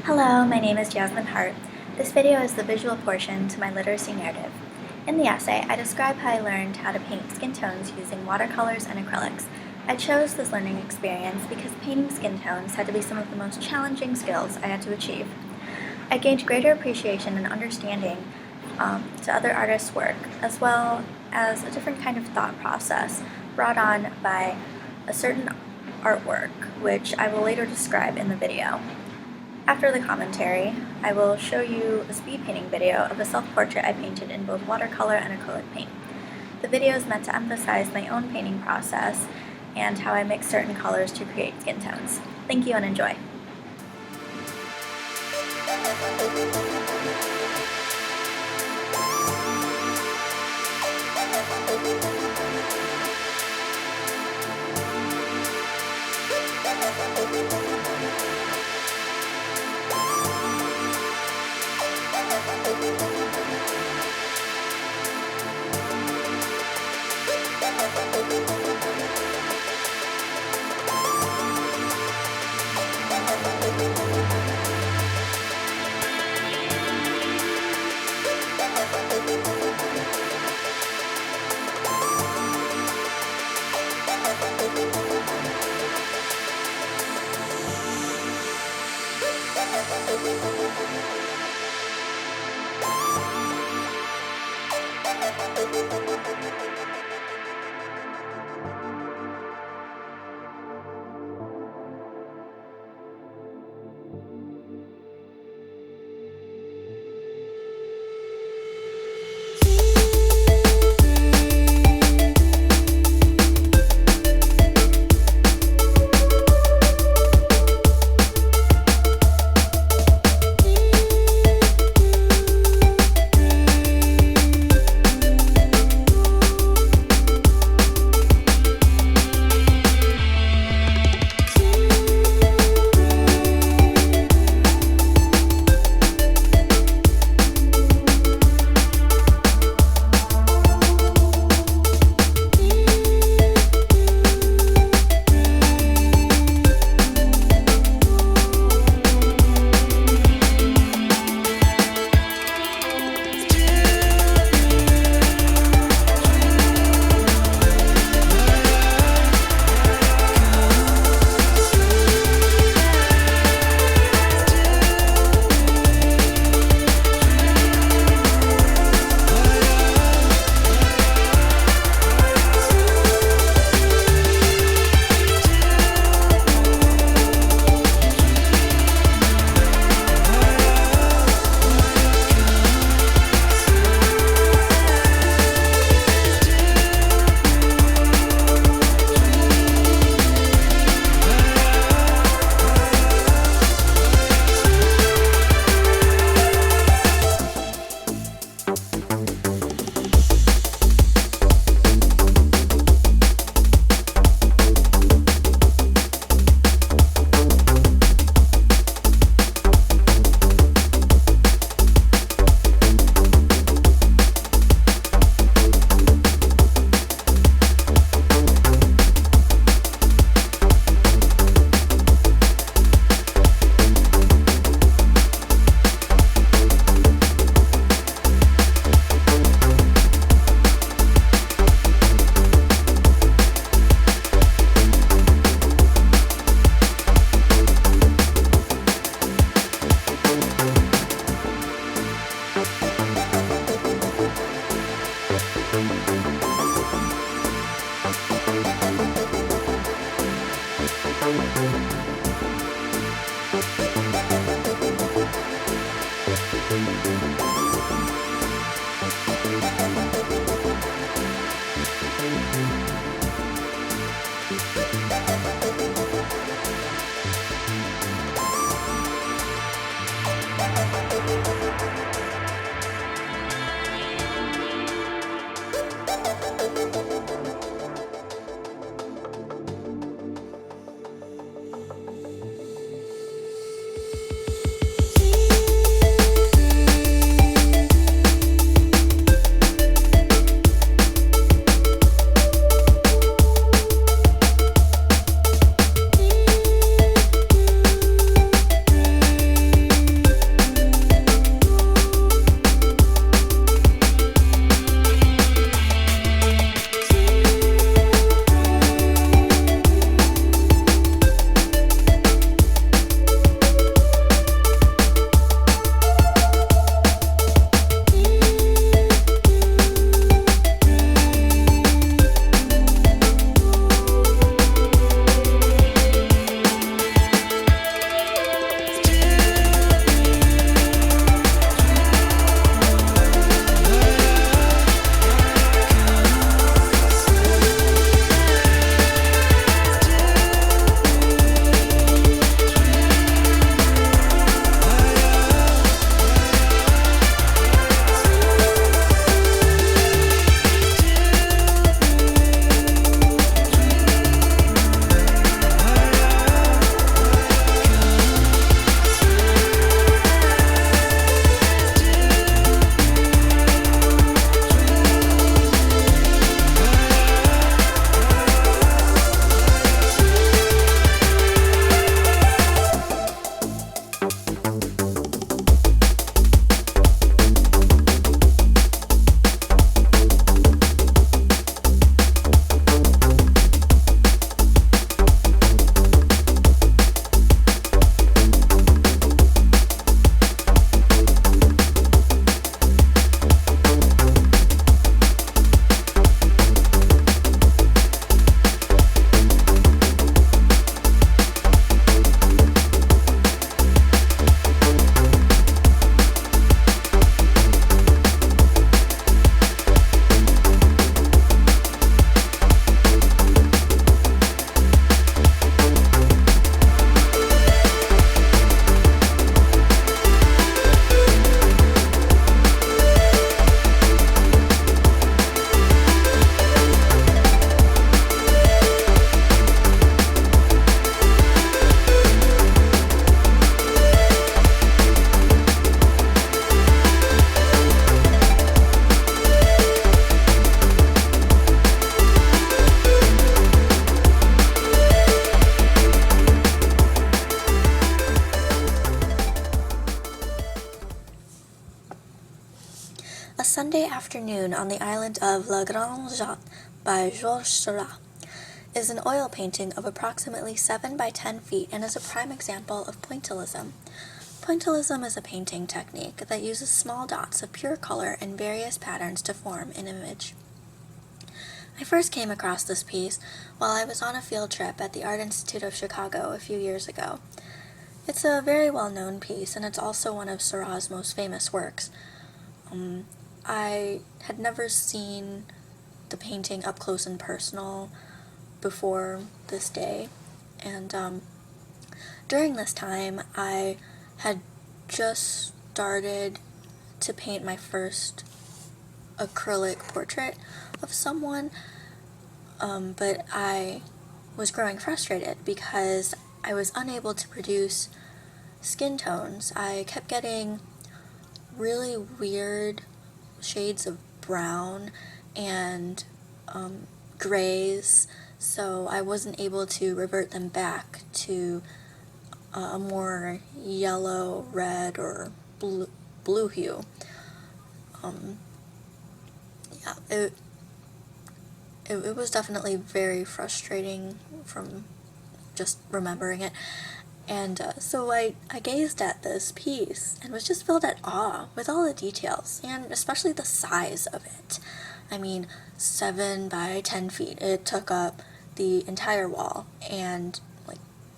Hello, my name is Jasmine Hart. This video is the visual portion to my literacy narrative. In the essay, I describe how I learned how to paint skin tones using watercolors and acrylics. I chose this learning experience because painting skin tones had to be some of the most challenging skills I had to achieve. I gained greater appreciation and understanding to other artists' work, as well as a different kind of thought process brought on by a certain artwork, which I will later describe in the video. After the commentary, I will show you a speed painting video of a self-portrait I painted in both watercolor and acrylic paint. The video is meant to emphasize my own painting process and how I mix certain colors to create skin tones. Thank you and enjoy. Afternoon on the Island of La Grande Jatte by Seurat is an oil painting of approximately 7 by 10 feet and is a prime example of pointillism. Pointillism is a painting technique that uses small dots of pure color in various patterns to form an image. I first came across this piece while I was on a field trip at the Art Institute of Chicago a few years ago. It's a very well-known piece, and it's also one of Seurat's most famous works. I had never seen the painting up close and personal before this day, and during this time I had just started to paint my first acrylic portrait of someone, but I was growing frustrated because I was unable to produce skin tones. I kept getting really weird shades of brown and grays, so I wasn't able to revert them back to a more yellow, red, or blue hue. It was definitely very frustrating from just remembering it. And so I gazed at this piece and was just filled at awe with all the details, and especially the size of it. I mean, 7 by 10 feet. It took up the entire wall, and like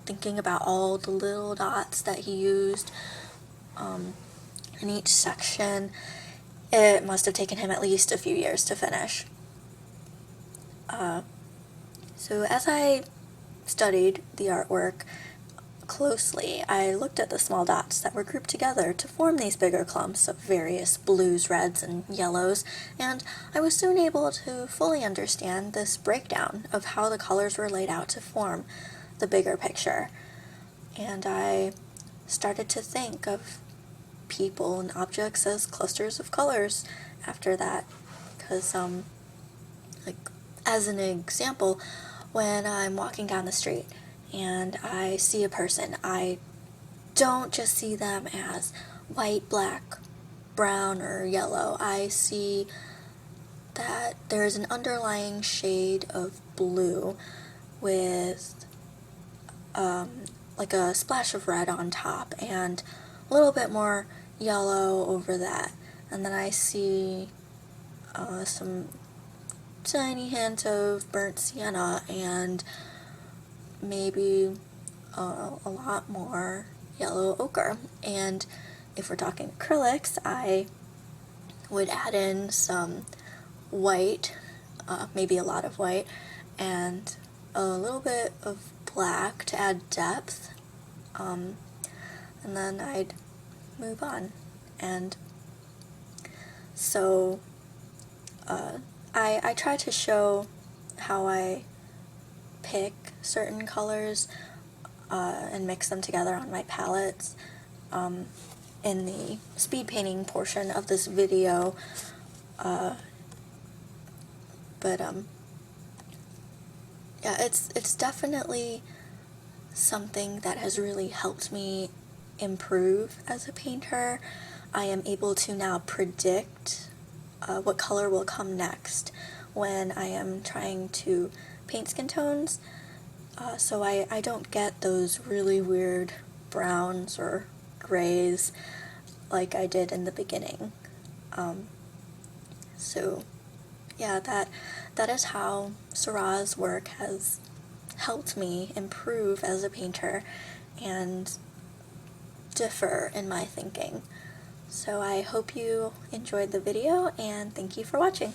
thinking about all the little dots that he used in each section, it must have taken him at least a few years to finish. So as I studied the artwork closely, I looked at the small dots that were grouped together to form these bigger clumps of various blues, reds, and yellows, and I was soon able to fully understand this breakdown of how the colors were laid out to form the bigger picture. And I started to think of people and objects as clusters of colors after that, because as an example, when I'm walking down the street and I see a person, I don't just see them as white, black, brown, or yellow. I see that there's an underlying shade of blue with like a splash of red on top and a little bit more yellow over that. And then I see some tiny hint of burnt sienna and maybe a lot more yellow ochre. And if we're talking acrylics, I would add in some white, maybe a lot of white, and a little bit of black to add depth, and then I'd move on. And so I try to show how I pick certain colors and mix them together on my palettes in the speed painting portion of this video, but yeah, it's definitely something that has really helped me improve as a painter. I am able to now predict what color will come next when I am trying to paint skin tones, so I don't get those really weird browns or grays like I did in the beginning. So yeah, that is how Seurat's work has helped me improve as a painter and differ in my thinking. So I hope you enjoyed the video, and thank you for watching.